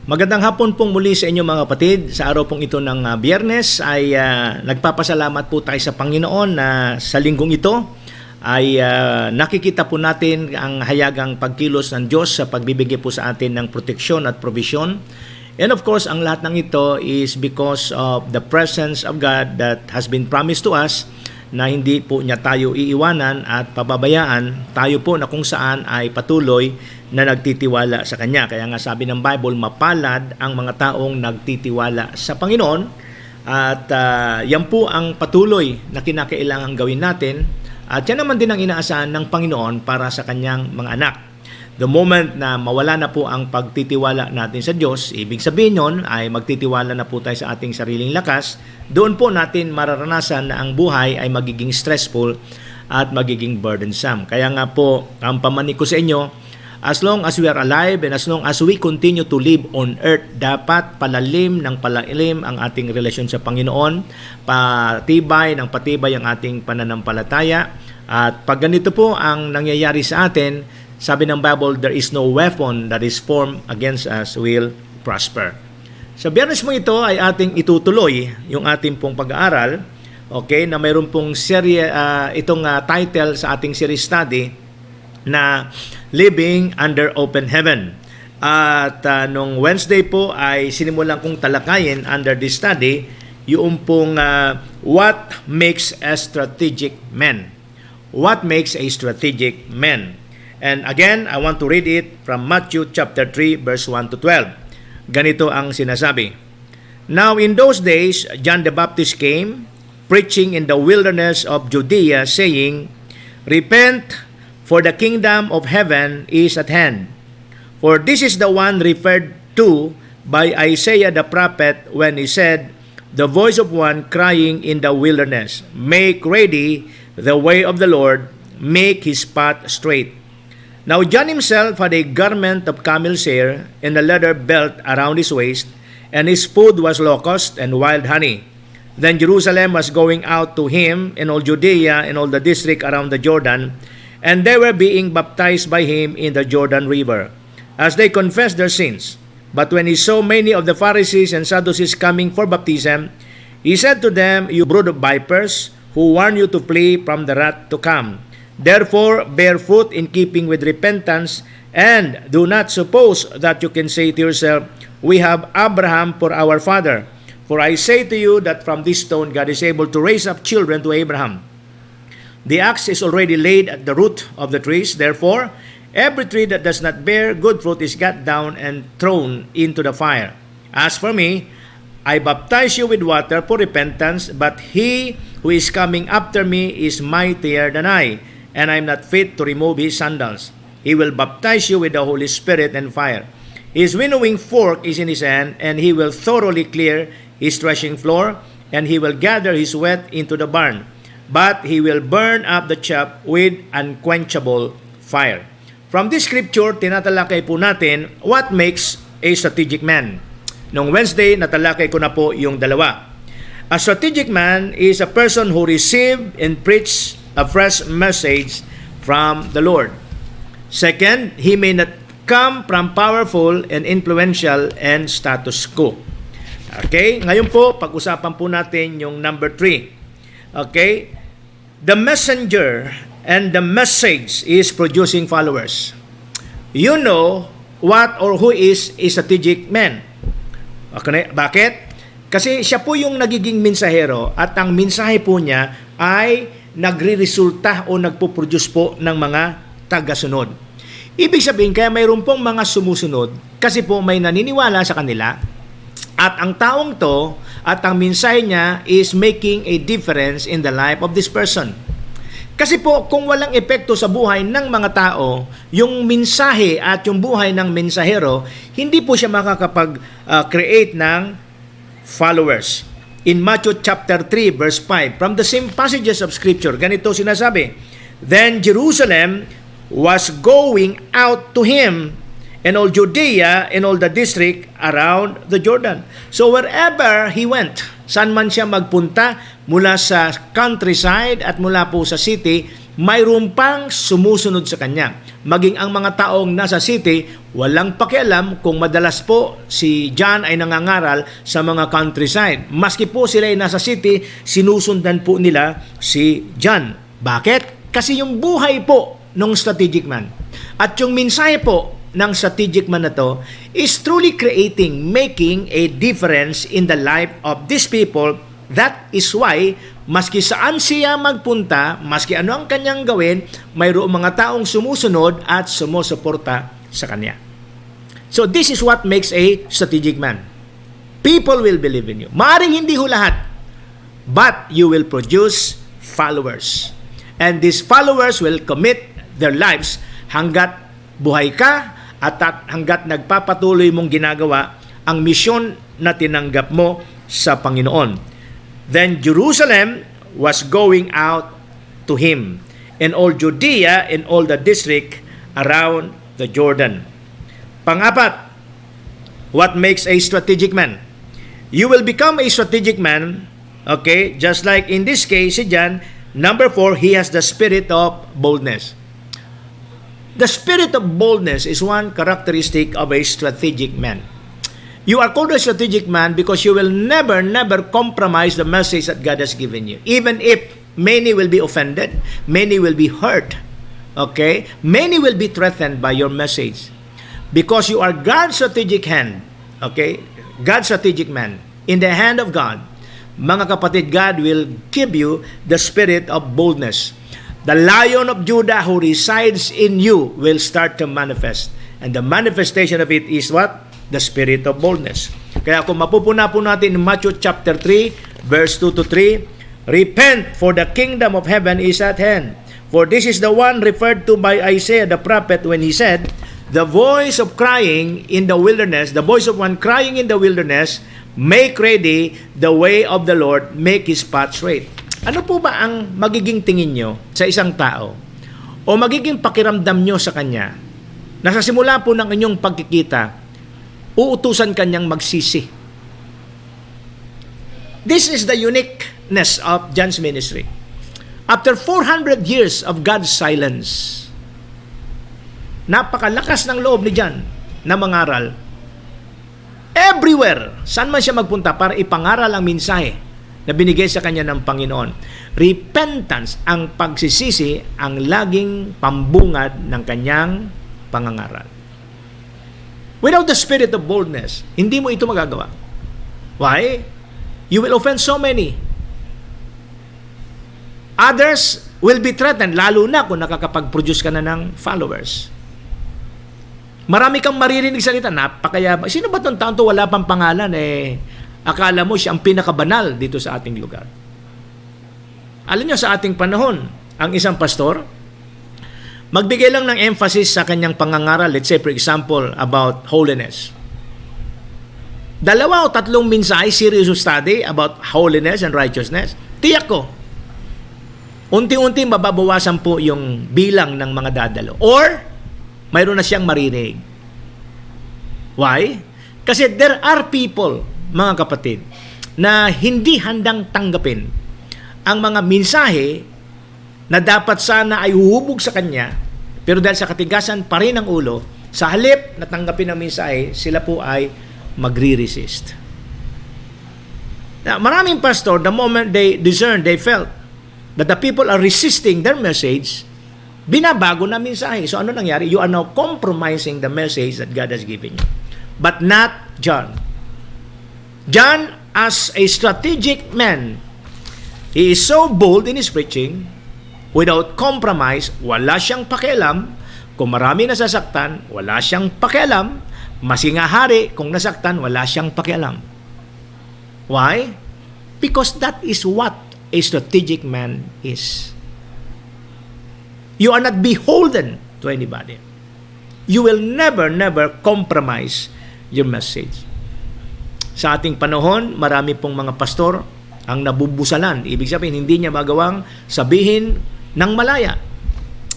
Magandang hapon pong muli sa inyo mga kapatid. Sa araw pong ito ng Biyernes ay nagpapasalamat po tayo sa Panginoon na sa linggong ito ay nakikita po natin ang hayagang pagkilos ng Diyos sa pagbibigay po sa atin ng proteksyon at provision. And of course, ang lahat ng ito is because of the presence of God that has been promised to us na hindi po niya tayo iiwanan at pababayaan, tayo po na kung saan ay patuloy na nagtitiwala sa Kanya. Kaya nga sabi ng Bible, mapalad ang mga taong nagtitiwala sa Panginoon at yan po ang patuloy na kinakailangan gawin natin at yan naman din ang inaasahan ng Panginoon para sa Kanyang mga anak. The moment na mawala na po ang pagtitiwala natin sa Diyos, ibig sabihin nun ay magtitiwala na po tayo sa ating sariling lakas, doon po natin mararanasan na ang buhay ay magiging stressful at magiging burdensome. Kaya nga po, ang pamanig ko sa inyo, as long as we are alive and as long as we continue to live on earth, dapat palalim ng palalim ang ating relasyon sa Panginoon, patibay ng patibay ang ating pananampalataya. At pag ganito po ang nangyayari sa atin, sabi ng Bible, there is no weapon that is formed against us will prosper. Sa Biyernes mo ito ay ating itutuloy yung ating pong pag-aaral, okay, na mayroon pong serye, itong title sa ating series study na Living Under Open Heaven. At nung Wednesday po ay sinimulan kong talakayin under this study yung pong what makes a strategic man. What makes a strategic man? And again, I want to read it from Matthew chapter 3 verse 1 to 12. Ganito ang sinasabi. Now in those days, John the Baptist came, preaching in the wilderness of Judea, saying, Repent, for the kingdom of heaven is at hand. For this is the one referred to by Isaiah the prophet when he said, The voice of one crying in the wilderness, Make ready the way of the Lord, make his path straight. Now John himself had a garment of camel's hair and a leather belt around his waist, and his food was locust and wild honey. Then Jerusalem was going out to him, and all Judea and all the district around the Jordan, and they were being baptized by him in the Jordan River, as they confessed their sins. But when he saw many of the Pharisees and Sadducees coming for baptism, he said to them, You brood of vipers, who warn you to flee from the wrath to come. Therefore, bear fruit in keeping with repentance, and do not suppose that you can say to yourself, We have Abraham for our father. For I say to you that from this stone God is able to raise up children to Abraham. The axe is already laid at the root of the trees. Therefore, every tree that does not bear good fruit is cut down and thrown into the fire. As for me, I baptize you with water for repentance, but he who is coming after me is mightier than I, and I am not fit to remove his sandals. He will baptize you with the Holy Spirit and fire. His winnowing fork is in his hand, and he will thoroughly clear his threshing floor, and he will gather his wheat into the barn. But he will burn up the chaff with unquenchable fire. From this scripture, tinatalakay po natin what makes a strategic man. Noong Wednesday, natalakay ko na po yung dalawa. A strategic man is a person who received and preached a fresh message from the Lord. Second, he may not come from powerful and influential and status quo. Okay? Ngayon po, pag-usapan po natin yung number 3. Okay? The messenger and the message is producing followers. You know what or who is a strategic man. Okay? Bakit? Kasi siya po yung nagiging mensahero at ang mensahe po niya ay nagre-resulta o nagpo-produce po ng mga taga-sunod. Ibig sabihin, kaya mayroon pong mga sumusunod kasi po may naniniwala sa kanila at ang taong to at ang mensahe niya is making a difference in the life of this person. Kasi po, kung walang epekto sa buhay ng mga tao, yung mensahe at yung buhay ng mensahero, hindi po siya makakapag-create ng followers. In Matthew chapter 3 verse 5, from the same passages of scripture, ganito sinasabi, Then Jerusalem was going out to him, and all Judea and all the district around the Jordan. So wherever he went, saan man siya magpunta, mula sa countryside at mula po sa city, mayroon pang sumusunod sa kanya. Maging ang mga taong nasa city, walang pakialam kung madalas po si John ay nangangaral sa mga countryside. Maski po sila ay nasa city, sinusundan po nila si John. Bakit? Kasi yung buhay po ng strategic man at yung mensahe po ng strategic man na to is truly making a difference in the life of these people. That is why, maski saan siya magpunta, maski ano ang kanyang gawin, mayroong mga taong sumusunod at sumusuporta sa kanya. So this is what makes a strategic man. People will believe in you. Maaring hindi ho lahat, but you will produce followers. And these followers will commit their lives hanggat buhay ka at hanggat nagpapatuloy mong ginagawa ang misyon na tinanggap mo sa Panginoon. Then Jerusalem was going out to him, and all Judea and all the district around the Jordan. Pangapat, what makes a strategic man? You will become a strategic man, okay, just like in this case, si John. Number 4, he has the spirit of boldness. The spirit of boldness is one characteristic of a strategic man. You are called a strategic man because you will never compromise the message that God has given you. Even if many will be offended, many will be hurt, okay? Many will be threatened by your message. Because you are God's strategic hand, okay? God's strategic man. In the hand of God, mga kapatid, God will give you the spirit of boldness. The Lion of Judah who resides in you will start to manifest. And the manifestation of it is what? The spirit of boldness. Kaya kung mapupuna po natin in Matthew chapter 3, verse 2 to 3, repent, for the kingdom of heaven is at hand. For this is the one referred to by Isaiah the prophet when he said, the voice of crying in the wilderness, the voice of one crying in the wilderness, make ready the way of the Lord, make his path straight. Ano po ba ang magiging tingin nyo sa isang tao o magiging pakiramdam nyo sa kanya na sa simula po ng inyong pagkikita, uutusan kanyang magsisi? This is the uniqueness of John's ministry. After 400 years of God's silence, napakalakas ng loob ni John na mangaral. Everywhere, saan man siya magpunta para ipangaral ang mensahe na binigay sa kanya ng Panginoon. Repentance, ang pagsisisi, ang laging pambungad ng kanyang pangangaral. Without the spirit of boldness, hindi mo ito magagawa. Why? You will offend so many. Others will be threatened, lalo na kung nakakapag-produce ka na ng followers. Marami kang maririnig salita, napakayabang. Sino ba itong taon to wala pang pangalan? Akala mo siya ang pinakabanal dito sa ating lugar. Alam niyo, sa ating panahon, ang isang pastor, magbigay lang ng emphasis sa kanyang pangangaral, let's say for example, about holiness. 2 o 3 mensahe, serious study about holiness and righteousness. Tiyak ko, unti-unti mababawasan po yung bilang ng mga dadalo. Or, mayroon na siyang marinig. Why? Kasi there are people, mga kapatid, na hindi handang tanggapin ang mga mensahe na dapat sana ay huhubog sa kanya, pero dahil sa katigasan pa rin ng ulo, sa halip na tanggapin ang mensahe, sila po ay magre-resist. Now, maraming pastor, the moment they discern, they felt that the people are resisting their message, binabago na mensahe. So ano nangyari? You are now compromising the message that God has given you. But not John. John, as a strategic man, he is so bold in his preaching, without compromise, wala siyang pakialam. Kung marami nasasaktan, wala siyang pakialam. Masinga hari, kung nasaktan, wala siyang pakialam. Why? Because that is what a strategic man is. You are not beholden to anybody. You will never compromise your message. Sa ating panahon, marami pong mga pastor ang nabubusalan. Ibig sabihin, hindi niya magawang sabihin ng malaya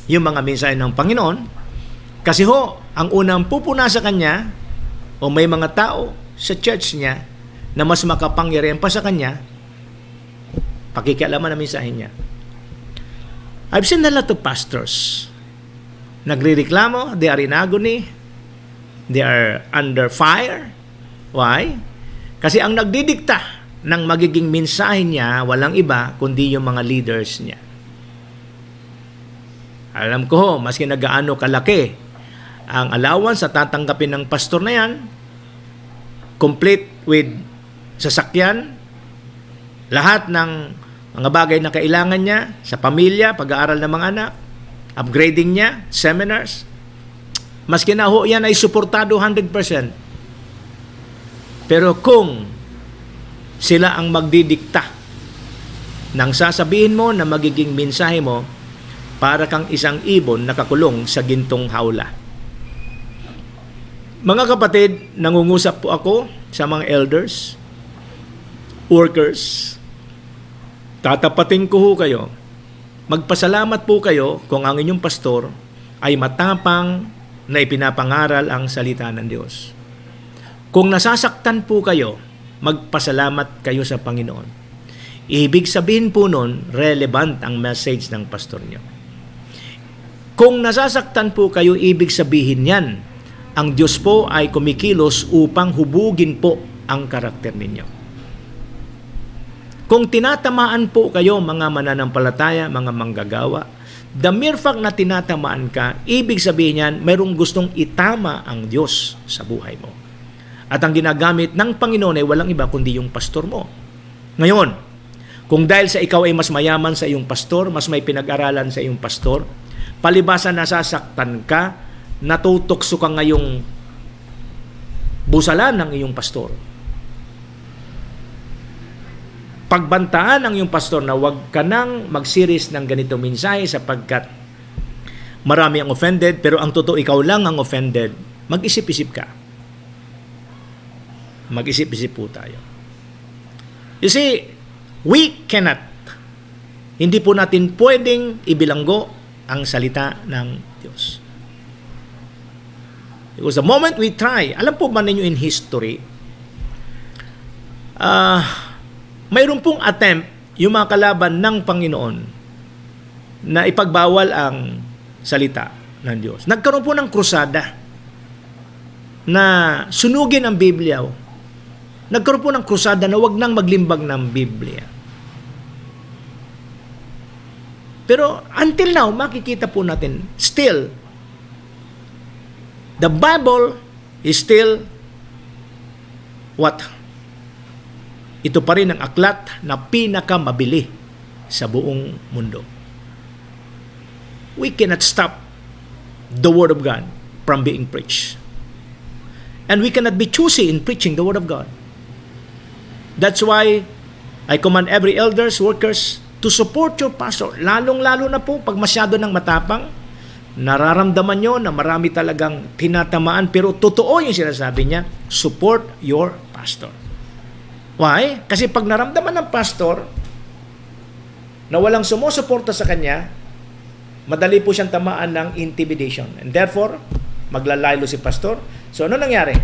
yung mga mensahe ng Panginoon. Kasi ang unang pupuna sa kanya, o may mga tao sa church niya na mas makapangyarihan pa sa kanya, pakikialaman ang mensahe niya. I've seen a lot of pastors nagrereklamo, they are in agony, they are under fire. Why? Kasi ang nagdidikta ng magiging mensahe niya, walang iba kundi yung mga leaders niya. Alam ko, maski nagaano kalaki ang allowance sa tatanggapin ng pastor na yan, complete with sasakyan, lahat ng mga bagay na kailangan niya sa pamilya, pag-aaral ng mga anak, upgrading niya, seminars, maski na ho yan ay suportado 100%. Pero kung sila ang magdidikta ng sasabihin mo na magiging mensahe mo, para kang isang ibon nakakulong sa gintong hawla. Mga kapatid, nangungusap po ako sa mga elders, workers, tatapatin ko ho kayo. Magpasalamat po kayo kung ang inyong pastor ay matapang na ipinapangaral ang salita ng Diyos. Kung nasasaktan po kayo, magpasalamat kayo sa Panginoon. Ibig sabihin po nun, relevant ang message ng pastor niyo. Kung nasasaktan po kayo, ibig sabihin yan, ang Diyos po ay kumikilos upang hubugin po ang karakter ninyo. Kung tinatamaan po kayo, mga mananampalataya, mga manggagawa, the mere fact na tinatamaan ka, ibig sabihin yan, mayroong gustong itama ang Diyos sa buhay mo. At ang ginagamit ng Panginoon ay walang iba kundi yung pastor mo. Ngayon, kung dahil sa ikaw ay mas mayaman sa iyong pastor, mas may pinag-aralan sa iyong pastor, palibasan nasasaktan ka, natutokso ka ngayong busalan ng iyong pastor. Pagbantaan ng iyong pastor na huwag ka nang mag-series ng ganitong mensahe sapagkat marami ang offended, pero ang totoo ikaw lang ang offended, mag-isip-isip ka. Mag-isip-isip po tayo. You see, we cannot, hindi po natin pwedeng ibilanggo ang salita ng Diyos. Because the moment we try, alam po ba ninyo in history, mayroon pong attempt yung mga kalaban ng Panginoon na ipagbawal ang salita ng Diyos. Nagkaroon po ng krusada na sunugin ang Biblia. Nagkaroon po ng krusada na wag nang maglimbag ng Biblia. Pero until now, makikita po natin, still, the Bible is still what? Ito pa rin ang aklat na pinakamabili sa buong mundo. We cannot stop the Word of God from being preached. And we cannot be choosy in preaching the Word of God. That's why I command every elders, workers, to support your pastor. Lalong-lalo na po pag masyado ng matapang, nararamdaman nyo na marami talagang tinatamaan, pero totoo yung sinasabi niya, support your pastor. Why? Kasi pag naramdaman ng pastor na walang sumusuporta sa kanya, madali po siyang tamaan ng intimidation. And therefore, maglalaylo si pastor. So ano nangyari?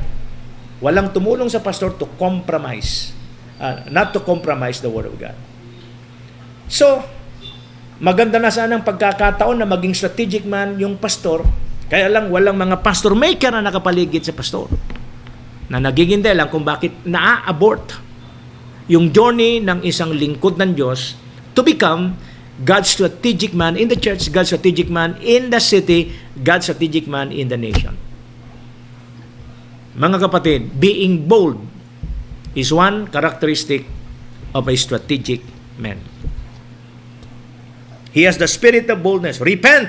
Walang tumulong sa pastor to compromise. Not to compromise the Word of God. So, maganda na sana ang pagkakataon na maging strategic man yung pastor, kaya lang walang mga pastor maker na nakapaligid sa pastor na nagiging dahilan kung bakit naa-abort yung journey ng isang lingkod ng Diyos to become God's strategic man in the church, God's strategic man in the city, God's strategic man in the nation. Mga kapatid, being bold is one characteristic of a strategic man. He has the spirit of boldness. Repent.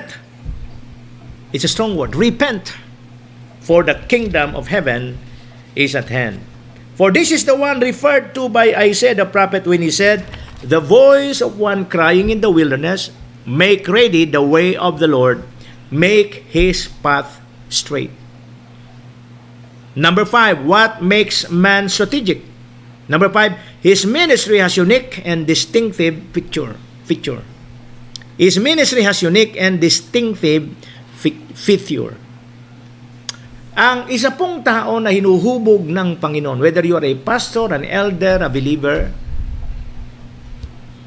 It's a strong word. Repent. For the kingdom of heaven is at hand. For this is the one referred to by Isaiah the prophet when he said, the voice of one crying in the wilderness, make ready the way of the Lord, make his path straight. Number 5, what makes man strategic? Number 5, his ministry has unique and distinctive feature. His ministry has unique and distinctive feature. Ang isa pong tao na hinuhubog ng Panginoon, whether you are a pastor, an elder, a believer,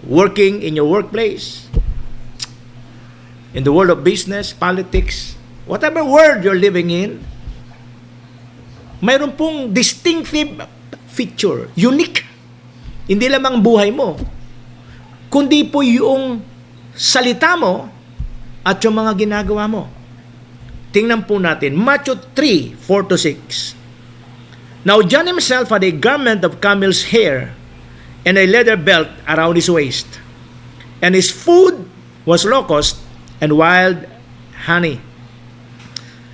working in your workplace, in the world of business, politics, whatever world you're living in, mayroon pong distinctive feature, unique. Hindi lamang buhay mo, kundi po yung salita mo at yung mga ginagawa mo. Tingnan po natin, Matthew 3:4-6. Now John himself had a garment of camel's hair and a leather belt around his waist, and his food was locust and wild honey.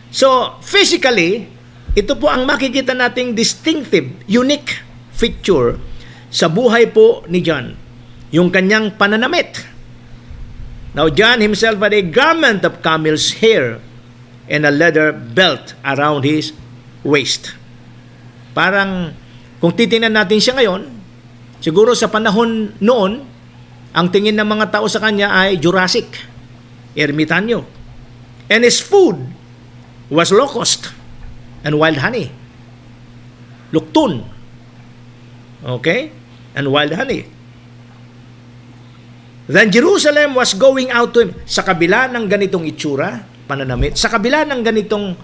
So, physically, ito po ang makikita nating distinctive, unique feature sa buhay po ni John, yung kanyang pananamit. Now, John himself had a garment of camel's hair and a leather belt around his waist. Parang, kung titingnan natin siya ngayon, siguro sa panahon noon, ang tingin ng mga tao sa kanya ay Jurassic, ermitanyo. And his food was locust and wild honey. Luktun. Okay? And wild honey. Then Jerusalem was going out to him. Sa kabila ng ganitong itsura, pananamit, sa kabila ng ganitong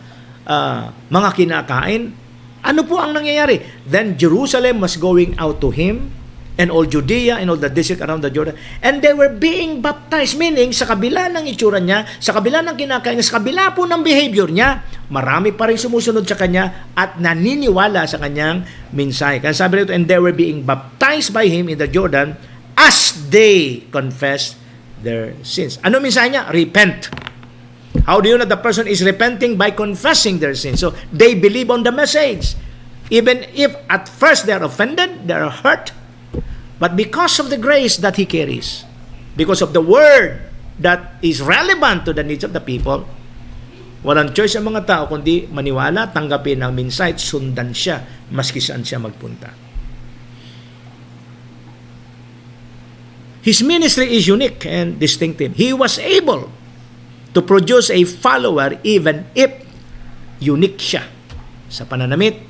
mga kinakain, ano po ang nangyayari? Then Jerusalem was going out to him, and all Judea and all the district around the Jordan, and they were being baptized, meaning sa kabila ng itsura niya, sa kabila ng kinakain niya, sa kabila po ng behavior niya, marami pa rin sumusunod sa kanya at naniniwala sa kanyang mensahe. Kaya sabi rito, and they were being baptized by him in the Jordan as they confessed their sins. Ano mensahe niya? Repent. How do you know the person is repenting? By confessing their sins. So, they believe on the message. Even if at first they are offended, they are hurt, but because of the grace that he carries, because of the word that is relevant to the needs of the people, walang choice ang mga tao kundi maniwala, tanggapin ang mensahe, sundan siya, maski saan siya magpunta. His ministry is unique and distinctive. He was able to produce a follower even if unique siya sa pananamit,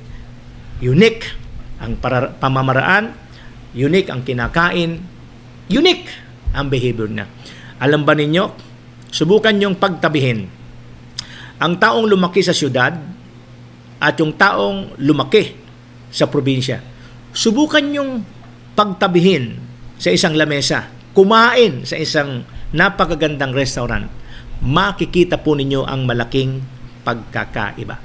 unique ang pamamaraan, unique ang kinakain, unique ang behavior niya. Alam ba ninyo, subukan niyong pagtabihin ang taong lumaki sa syudad at yung taong lumaki sa probinsya. Subukan niyong pagtabihin sa isang lamesa, kumain sa isang napakagandang restaurant. Makikita po ninyo ang malaking pagkakaiba.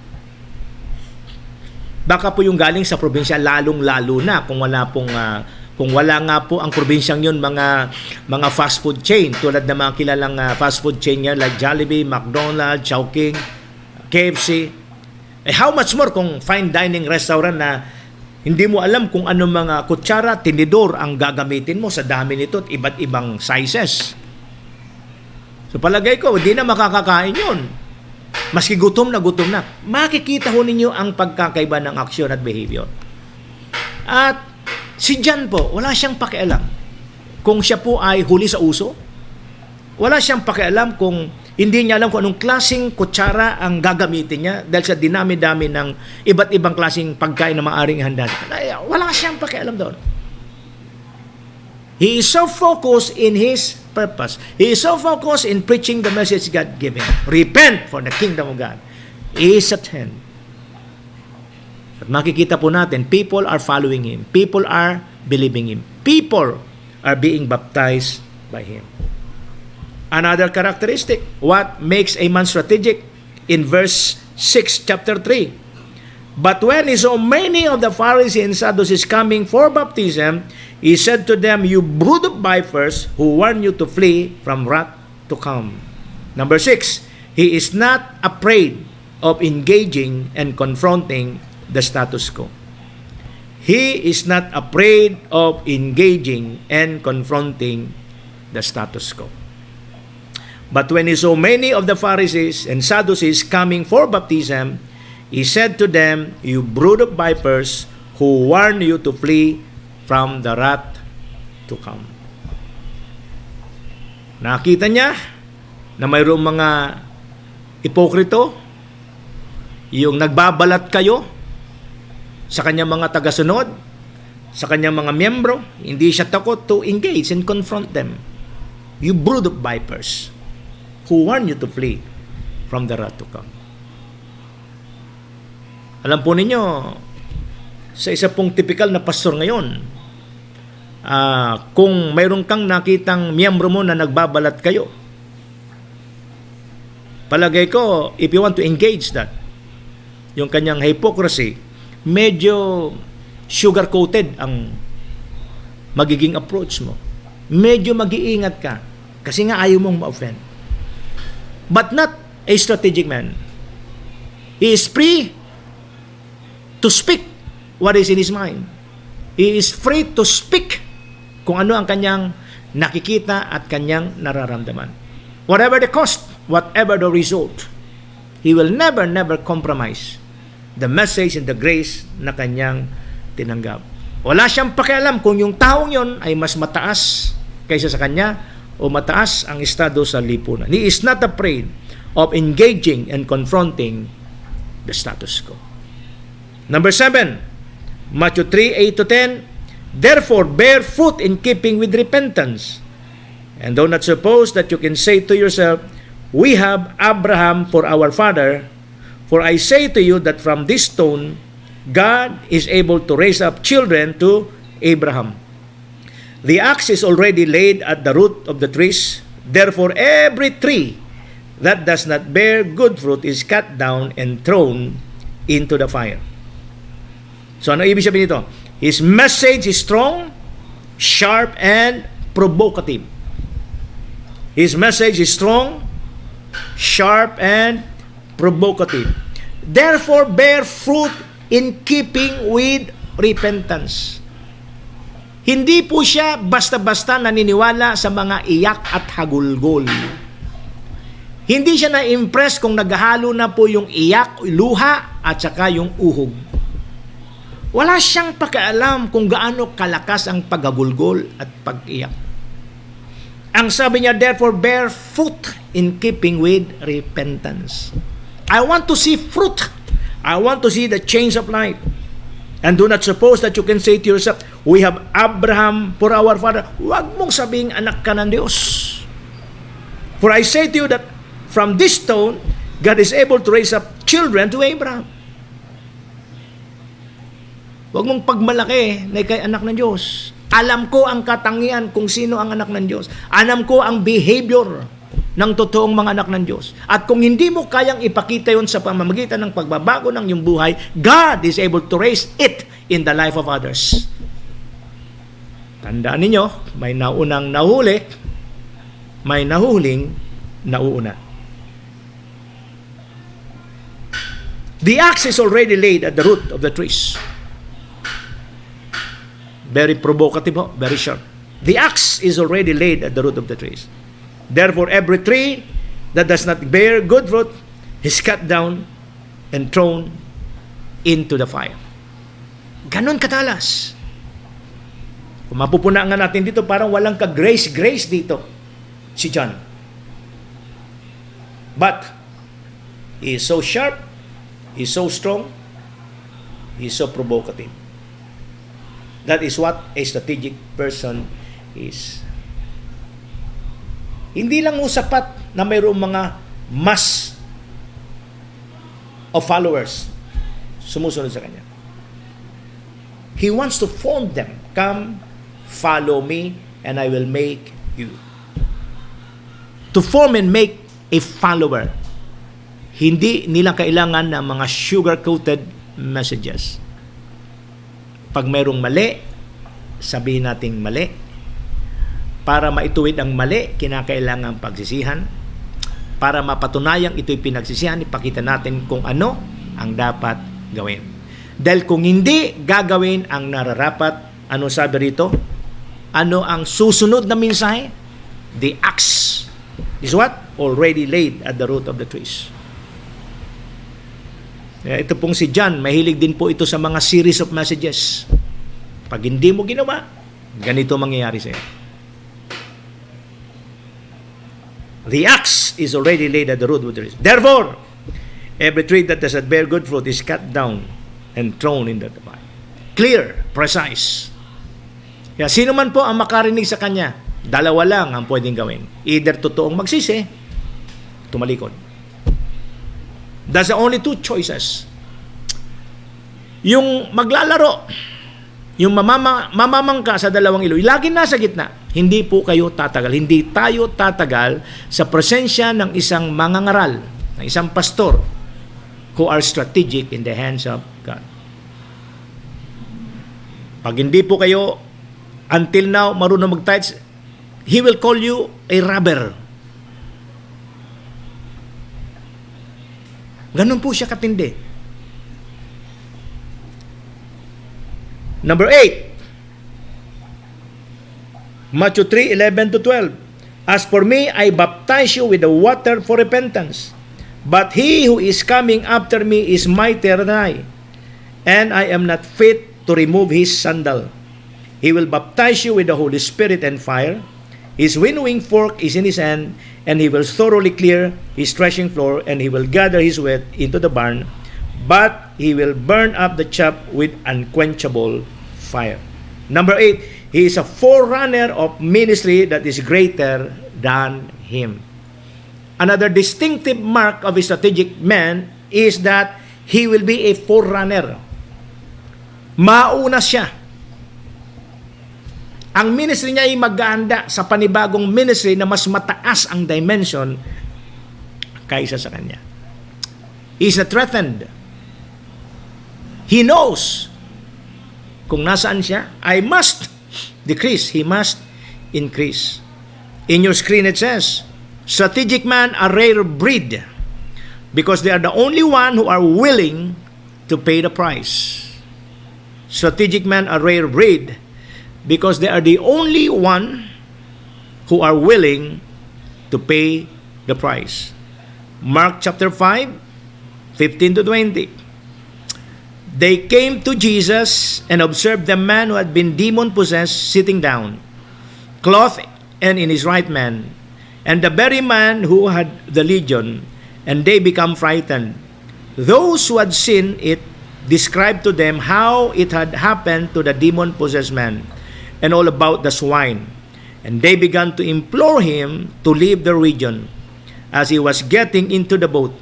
Baka po yung galing sa probinsya lalong-lalo na kung wala nga po ang probinsyang yun mga fast food chain tulad ng mga kilalang fast food chain yan like Jollibee, McDonald's, Chowking, KFC. How much more kung fine dining restaurant na hindi mo alam kung ano mga kutsara, tinidor ang gagamitin mo sa dami nito at iba't ibang sizes. So palagay ko, hindi na makakakain yun. Maski gutom na, makikita ho ninyo ang pagkakaiba ng aksyon at behavior. At si John po, wala siyang pakialam kung siya po ay huli sa uso. Wala siyang pakialam kung hindi niya alam kung anong klaseng kutsara ang gagamitin niya dahil sa dinami-dami ng iba't ibang klaseng pagkain na maaaring handa. Wala siyang pakialam doon. He is so focused in his purpose. He is so focused in preaching the message God gave him. Repent, for the kingdom of God is at hand. At makikita po natin, people are following him. People are believing him. People are being baptized by him. Another characteristic, what makes a man strategic? In verse 6, chapter 3. But when he saw many of the Pharisees and Sadducees coming for baptism, he said to them, "You brood of vipers, who warn you to flee from wrath to come." Number 6, he is not afraid of engaging and confronting the status quo. He is not afraid of engaging and confronting the status quo. But when he saw many of the Pharisees and Sadducees coming for baptism, he said to them, "You brood of vipers, who warn you to flee from the wrath to come." Nakita niya na mayroong mga ipokrito, yung nagbabalat kayo sa kanyang mga tagasunod, sa kanyang mga miyembro. Hindi siya takot to engage and confront them. You brood of vipers. who warned you to flee from the wrath to come. Alam po ninyo, sa isa pong typical na pastor ngayon, kung mayroon kang nakitang miyembro mo na nagbabalat kayo, palagay ko, if you want to engage that, yung kanyang hypocrisy, medyo sugar-coated ang magiging approach mo. Medyo mag-iingat ka kasi nga ayaw mong ma-offend. But not a strategic man. He is free to speak what is in his mind. He is free to speak kung ano ang kanyang nakikita at kanyang nararamdaman. Whatever the cost, whatever the result, he will never compromise the message and the grace na kanyang tinanggap. Wala siyang pakialam kung yung taong yon ay mas mataas kaysa sa kanya o mataas ang estado sa lipunan. He is not afraid of engaging and confronting the status quo. Number 7, Matthew 3:8-10, therefore bear fruit in keeping with repentance, and do not suppose that you can say to yourself, we have Abraham for our father, for I say to you that from this stone God is able to raise up children to Abraham. The axe is already laid at the root of the trees, therefore every tree that does not bear good fruit is cut down and thrown into the fire. So ano ibig sabihin nito? His message is strong, sharp, and provocative. His message is strong, sharp, and provocative. Therefore, bear fruit in keeping with repentance. Hindi po siya basta-basta naniniwala sa mga iyak at hagulgol. Hindi siya na-impress kung naghahalo na po yung iyak, luha, at saka yung uhog. Wala siyang pakialam kung gaano kalakas ang paggagulgol at pag-iyak. Ang sabi niya, therefore, bear fruit in keeping with repentance. I want to see fruit. I want to see the change of life. And do not suppose that you can say to yourself, we have Abraham for our father. Huwag mong sabing anak ka ng Diyos. For I say to you that from this stone, God is able to raise up children to Abraham. Huwag mong pagmalaki na ikay anak ng Diyos. Alam ko ang katangian kung sino ang anak ng Diyos. Alam ko ang behavior ng totoong mga anak ng Diyos. At kung hindi mo kayang ipakita yon sa pamamagitan ng pagbabago ng iyong buhay, God is able to raise it in the life of others. Tandaan ninyo, may naunang nahuli, may nahuling nauuna. The axe is already laid at the root of the trees. Very provocative, very sharp. The axe is already laid at the root of the trees. Therefore, every tree that does not bear good fruit is cut down and thrown into the fire. Ganon katalas. Kung mapupunaan nga natin dito, parang walang ka-grace dito si John. But, he is so sharp, he is so strong, he is so provocative. That is what a strategic person is. Hindi lang sapat na mayroong mga mass of followers sumusunod sa kanya. He wants to form them. Come, follow me, and I will make you. To form and make a follower, hindi nila kailangan ng mga sugar-coated messages. Pag mayroong mali, sabihin nating mali. Para maituwid ang mali, kinakailangan pagsisihan. Para mapatunayang ito'y pinagsisihan, ipakita natin kung ano ang dapat gawin. Dahil kung hindi gagawin ang nararapat, ano sabi rito? Ano ang susunod na mensahe? The axe is what? Already laid at the root of the trees. Ito pong si John, mahilig din po ito sa mga series of messages. Pag hindi mo ginawa, ganito mangyayari sa'yo. The axe is already laid at the root of the trees. Therefore, every tree that does not bear good fruit is cut down and thrown into the fire. Clear, precise. Kaya sino man po ang makarinig sa kanya, dalawa lang ang pwedeng gawin. Either totoong magsisi tumalikod. That's the only two choices. Yung maglalaro, yung mamamangka sa dalawang ilog, lagi nasa gitna, hindi po kayo tatagal. Hindi tayo tatagal sa presensya ng isang mangangaral, ng isang pastor who are strategic in the hands of God. Pag hindi po kayo until now marunong mag-tithes, He will call you a robber. Ganun po siya katindi. Number 8. Matthew 3:11-12. As for me, I baptize you with the water for repentance. But he who is coming after me is mightier than I, and I am not fit to remove his sandal. He will baptize you with the Holy Spirit and fire. His winnowing fork is in his hand, and he will thoroughly clear his threshing floor, and he will gather his wheat into the barn, but he will burn up the chaff with unquenchable fire. Number 8, he is a forerunner of ministry that is greater than him. Another distinctive mark of a strategic man is that he will be a forerunner. Mauna siya. Ang ministry niya ay mag-aanda sa panibagong ministry na mas mataas ang dimension kaysa sa kanya. He's not threatened. He knows kung nasaan siya. I must decrease. He must increase. In your screen it says, strategic man are rare breed because they are the only one who are willing to pay the price. Strategic men are rare breed because they are the only one who are willing to pay the price. Mark chapter 5, 15-20. They came to Jesus and observed the man who had been demon-possessed sitting down, clothed and in his right man, and the very man who had the legion, and they become frightened. Those who had seen it described to them how it had happened to the demon-possessed man, and all about the swine. And they began to implore him to leave the region. As he was getting into the boat,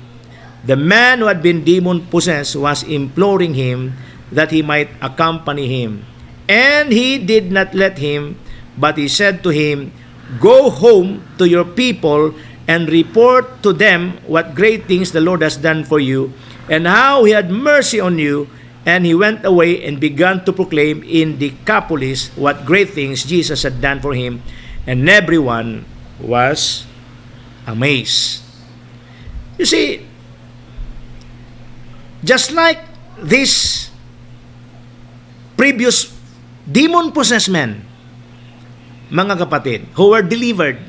the man who had been demon-possessed was imploring him that he might accompany him. And he did not let him, but he said to him, "Go home to your people and report to them what great things the Lord has done for you, and how he had mercy on you." And he went away and began to proclaim in Decapolis what great things Jesus had done for him, and everyone was amazed. You see, just like this previous demon-possessed men, mga kapatid, who were delivered,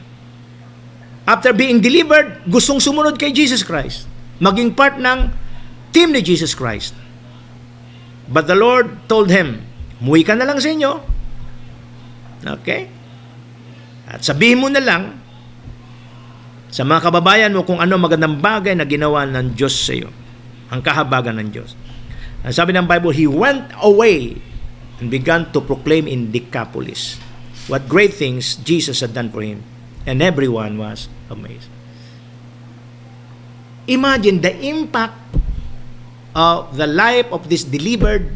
after being delivered, gustong sumunod kay Jesus Christ, maging part ng team ni Jesus Christ. But the Lord told him, umuwi ka na lang sa inyo. Okay? At sabihin mo na lang sa mga kababayan mo kung ano magandang bagay na ginawa ng Diyos sa iyo. Ang kahabagan ng Diyos. Ang sabi ng Bible, he went away and began to proclaim in Decapolis what great things Jesus had done for him. And everyone was amazed. Imagine the impact of the life of this delivered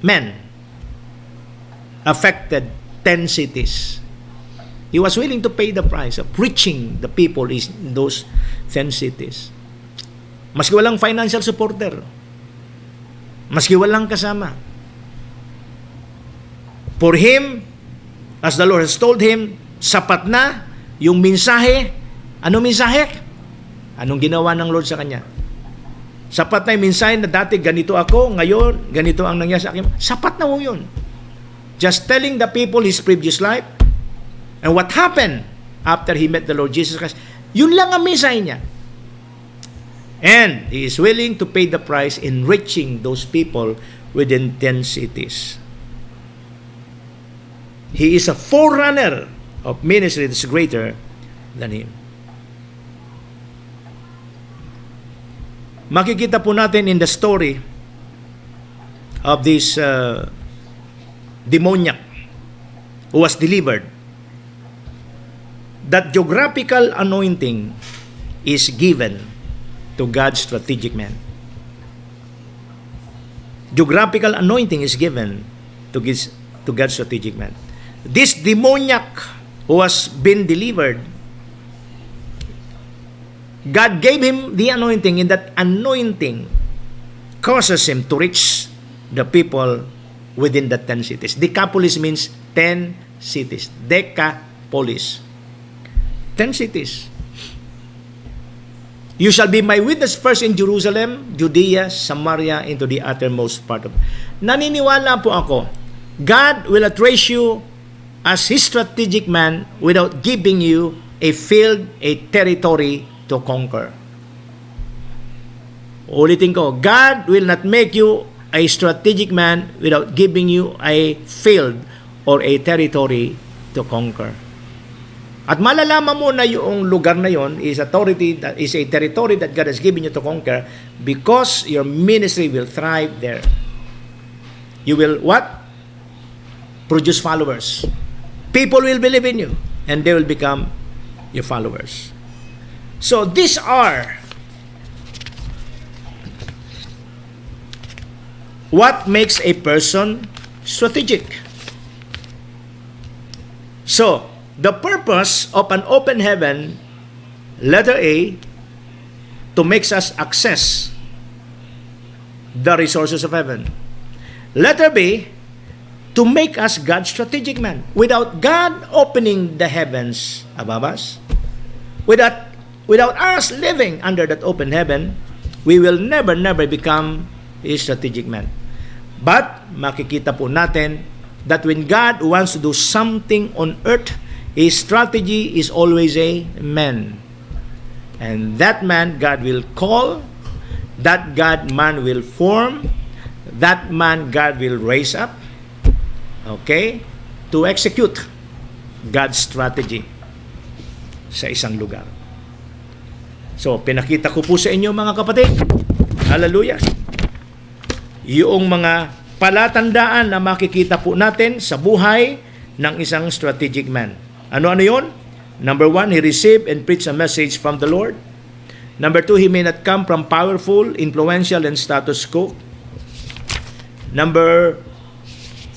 man affected 10 cities. He was willing to pay the price of reaching the people in those 10 cities. Maski walang financial supporter, maski walang kasama. For him, as the Lord has told him, sapat na yung mensahe. Anong mensahe? Anong ginawa ng Lord sa kanya? Sapat na yung mensahe na dati ganito ako, ngayon ganito ang nangyari sa akin. Sapat na ho yun. Just telling the people his previous life and what happened after he met the Lord Jesus Christ. Yun lang ang mensahe niya. And he is willing to pay the price in reaching those people within 10 cities. He is a forerunner of ministry that's greater than him. Makikita po natin in the story of this demoniac who was delivered that geographical anointing is given to God's strategic man. Geographical anointing is given to God's strategic man. This demoniac who has been delivered, God gave him the anointing, and that anointing causes him to reach the people within the 10 cities. Decapolis means 10 cities. Decapolis. 10 cities. You shall be my witness first in Jerusalem, Judea, Samaria, into the uttermost part of. Naniniwala po ako, God will address you as His strategic man without giving you a field, a territory to conquer. Ulitin ko, God will not make you a strategic man without giving you a field or a territory to conquer. At malalaman mo na yung lugar na yon is a territory that God has given you to conquer because your ministry will thrive there. You will what? Produce followers. People will believe in you and they will become your followers. So these are what makes a person strategic. So, the purpose of an open heaven, letter A, to make us access the resources of heaven. Letter B, to make us God's strategic man. Without God opening the heavens above us, without us living under that open heaven, we will never become a strategic man. But, makikita po natin that when God wants to do something on earth, His strategy is always a man. And that man, God will call. That man will form. That man, God will raise up. Okay? To execute God's strategy sa isang lugar. So, pinakita ko po sa inyo mga kapatid. Hallelujah. Yung mga palatandaan na makikita po natin sa buhay ng isang strategic man. Ano yon? Number 1, he received and preached a message from the Lord. Number 2, he may not come from powerful, influential, and status quo. Number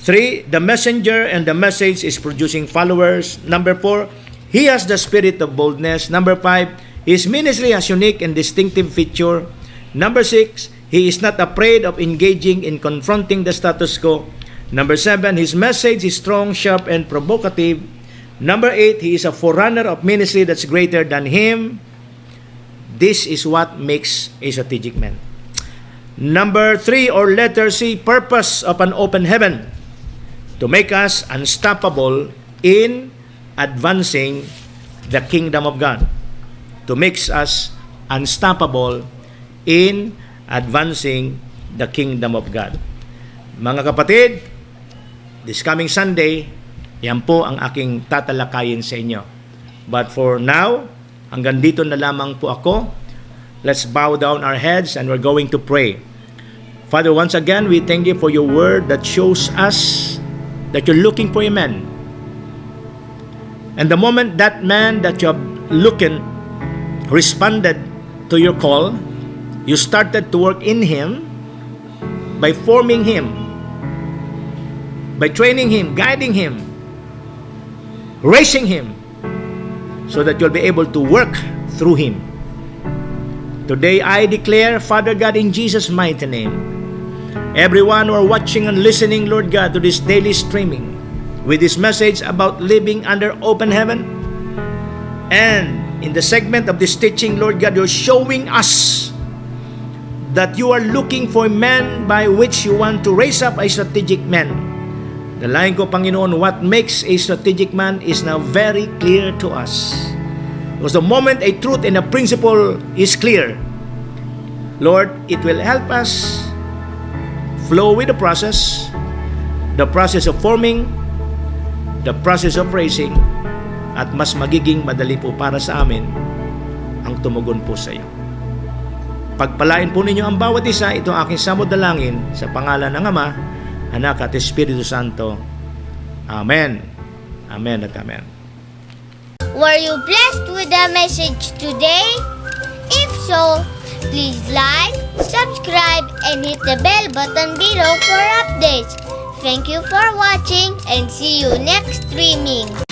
3, the messenger and the message is producing followers. Number 4, he has the spirit of boldness. Number 5, his ministry has unique and distinctive feature. Number 6, he is not afraid of engaging in confronting the status quo. Number 7, his message is strong, sharp, and provocative. Number 8, he is a forerunner of ministry that's greater than him. This is what makes a strategic man. Number 3, or letter C, purpose of an open heaven. To make us unstoppable in advancing the kingdom of God. To make us unstoppable in advancing the kingdom of God. Mga kapatid, this coming Sunday, yan po ang aking tatalakayin sa inyo. But for now, hanggang dito na lamang po ako. Let's bow down our heads and we're going to pray. Father, once again, we thank you for your word that shows us that you're looking for a man. And the moment that man that you're looking responded to your call, you started to work in him by forming him, by training him, guiding him, raising him, so that you'll be able to work through him. Today I declare, Father God, in Jesus' mighty name, everyone who are watching and listening, Lord God, to this daily streaming, with this message about living under open heaven, and in the segment of this teaching, Lord God, you're showing us that you are looking for men by which you want to raise up a strategic man. Dalayan ko, Panginoon, what makes a strategic man is now very clear to us. Because the moment a truth and a principle is clear, Lord, it will help us flow with the process of forming, the process of raising, at mas magiging madali po para sa amin ang tumugon po sa iyo. Pagpalain po ninyo ang bawat isa. Ito ang aking samod dalangin sa pangalan ng Ama, Anak at Espiritu Santo. Amen. Amen at amen. Were you blessed with the message today? If so, please like, subscribe, and hit the bell button below for updates. Thank you for watching and see you next streaming.